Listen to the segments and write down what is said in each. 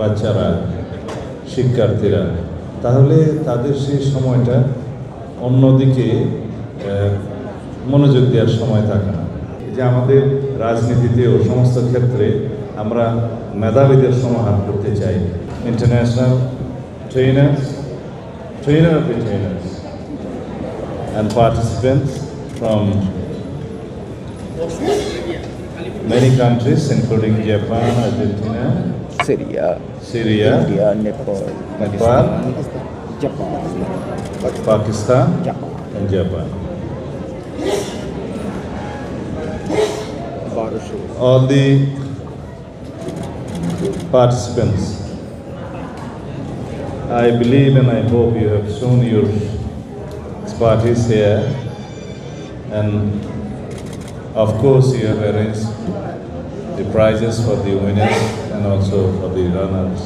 বাচ্চারা, শিক্ষার্থীরা, তাহলে তাদের সেই সময়টা অন্যদিকে মনোযোগ দেওয়ার সময় থাকে না। যে আমাদের রাজনীতিতেও সমস্ত ক্ষেত্রে আমরা মেধাবীদের সমাহার করতে চাই। International trainer of the trainers and participants from many countries including Japan, Argentina, Syria, India, Nepal, Japan, Pakistan and Japan. All the participants, I believe and I hope you have shown your expertise here, and of course you have arranged the prizes for the winners and also for the runners.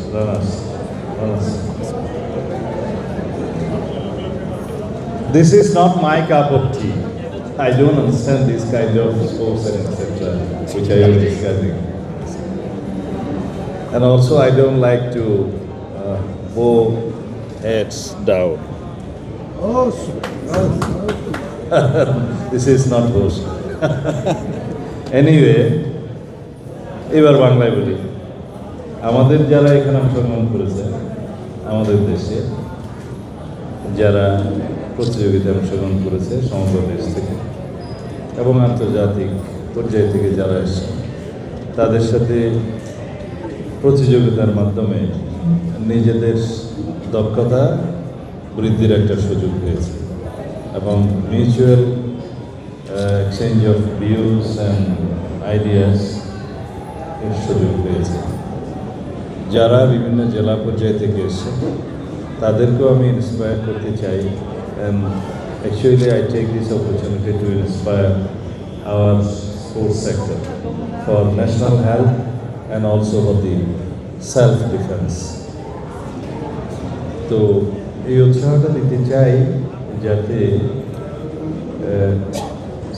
This is not my cup of tea. I don't understand this kind of sports and etc. which I was discussing. And also I don't like to bow heads down. This is not host. Anyway, এবার বাংলায় বলি। আমাদের যারা এখানে অংশগ্রহণ করেছে, আমাদের দেশে যারা প্রতিযোগিতায় অংশগ্রহণ করেছে সমগ্র দেশ থেকে এবং আন্তর্জাতিক পর্যায় থেকে যারা এসেছে, তাদের সাথে প্রতিযোগিতার মাধ্যমে নিজেদের দক্ষতা বৃদ্ধির একটা সুযোগ হয়েছে এবং mutual exchange of views and ideas এর সুযোগ হয়েছে। যারা বিভিন্ন জেলা পর্যায় থেকে এসছে তাদেরকেও আমি ইন্সপায়ার করতে চাই, and actually I take this opportunity to inspire our sports sector for national health and also for the self-defense. তো এই উৎসাহটা দিতে চাই যাতে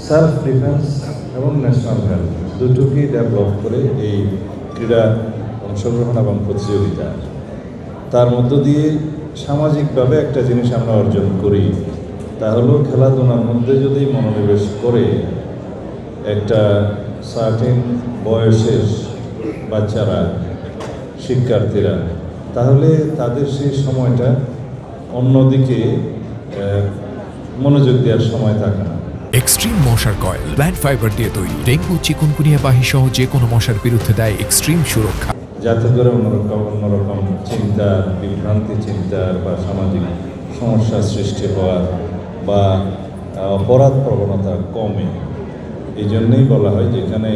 সেলফ ডিফেন্স এবং ন্যাশনাল হেলথ দুটোকেই ডেভেলপ করে এই ক্রীড়া অংশগ্রহণ এবং প্রতিযোগিতা, তার মধ্য দিয়ে সামাজিকভাবে একটা জিনিস আমরা অর্জন করি, তা হলো খেলাধুলার মধ্যে যদি মনোনিবেশ করে একটা সার্টেন বয়সের বাচ্চারা, শিক্ষার্থীরা, তাহলে তাদের সেই সময়টা অন্যদিকে মনোযোগ দেওয়ার সময় থাকে না। এক্সট্রিম মশার কয়েল প্ল্যান্ট ফাইবার দিয়ে তৈরি, ডেঙ্গু, চিকুনগুনিয়া বাহি সহ যে কোনো মশার বিরুদ্ধে দেয় এক্সট্রিম সুরক্ষা। যাতে করে অন্যরকম চিন্তার, বিভ্রান্তি চিন্তার বা সামাজিক সমস্যা সৃষ্টি হওয়ার বা অপরাধ প্রবণতা কমে। এই জন্যেই বলা হয় যেখানে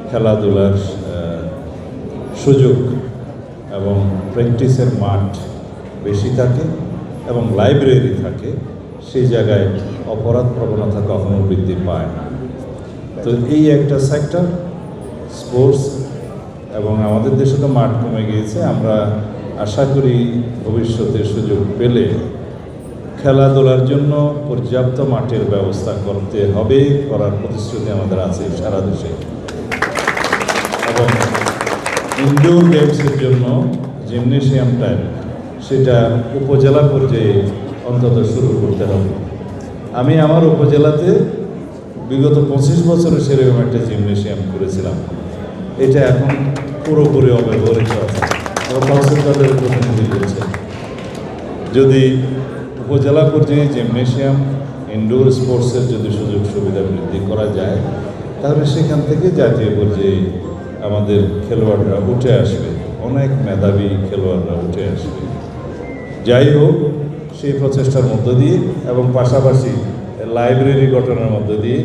খেলাধুলার সুযোগ এবং প্র্যাকটিসের মাঠ বেশি থাকে এবং লাইব্রেরি থাকে, সেই জায়গায় অপরাধ প্রবণতা কখনো বৃদ্ধি পায় না। তো এই একটা সেক্টর স্পোর্টস, এবং আমাদের দেশে তো মাঠ কমে গিয়েছে। আমরা আশা করি ভবিষ্যতে সুযোগ পেলে খেলাধুলার জন্য পর্যাপ্ত মাঠের ব্যবস্থা করতে হবে, করার প্রতিশ্রুতি আমাদের আছে সারা দেশে। এবং ইনডোর গেমসের জন্য জিমনেশিয়ামটা সেটা উপজেলা পর্যায়ে অন্তত শুরু করতে হবে। আমি আমার উপজেলাতে বিগত 25 বছরে সেরকম একটা জিমনেশিয়াম করেছিলাম। এটা এখন পুরোপুরি অব্যবহৃত আছে। তহসিলদারের প্রতিনিধি বলছে যদি উপজেলা পর্যায়ে জিমনেশিয়াম, ইনডোর স্পোর্টসের যদি সুযোগ সুবিধা বৃদ্ধি করা যায়, তাহলে সেখান থেকে জাতীয় পর্যায়ে আমাদের খেলোয়াড়রা উঠে আসবে, অনেক মেধাবী খেলোয়াড়রা উঠে আসবে। যাই হোক, সেই প্রচেষ্টার মধ্য দিয়ে এবং পাশাপাশি লাইব্রেরি গঠনের মধ্য দিয়ে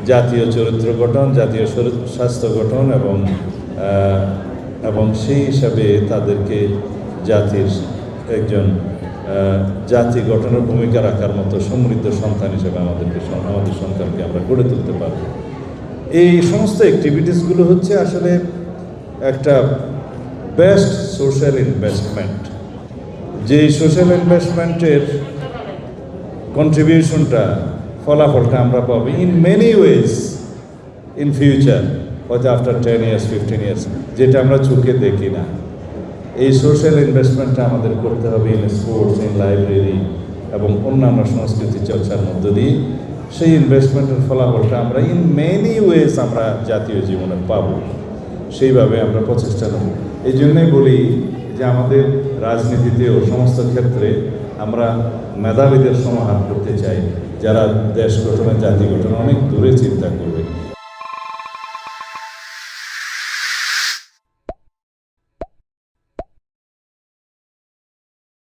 জাতীয় চরিত্র গঠন, জাতীয় স্বাস্থ্য গঠন এবং সেই হিসাবে তাদেরকে জাতির একজন জাতি গঠনের ভূমিকা রাখার মতো সমৃদ্ধ সন্তান হিসেবে আমাদের সন্তানকে আমরা গড়ে তুলতে পারব। এই সমস্ত অ্যাক্টিভিটিসগুলো হচ্ছে আসলে একটা বেস্ট সোশ্যাল ইনভেস্টমেন্ট। যে সোশ্যাল ইনভেস্টমেন্টের কন্ট্রিবিউশনটা, ফলাফলটা আমরা পাবো in many ways in future, হয়তো আফটার 10 years 15 years, যেটা আমরা চোখে দেখি না। এই সোশ্যাল ইনভেস্টমেন্টটা আমাদের করতে হবে ইন স্পোর্টস, ইন লাইব্রেরি এবং অন্যান্য সংস্কৃতি চর্চার মধ্য দিয়ে। সেই ইনভেস্টমেন্টের ফলাফলটা আমরা ইন মেনি ওয়েজ আমরা জাতীয় জীবনে পাব, সেইভাবে আমরা প্রচেষ্টা নেব। এই জন্যই বলি যে আমাদের রাজনীতিতেও সমস্ত ক্ষেত্রে আমরা মেধাবীদের সমাহার করতে চাই, যারা দেশ গঠনে, জাতি গঠনে অনেক দূরে চিন্তা করবে।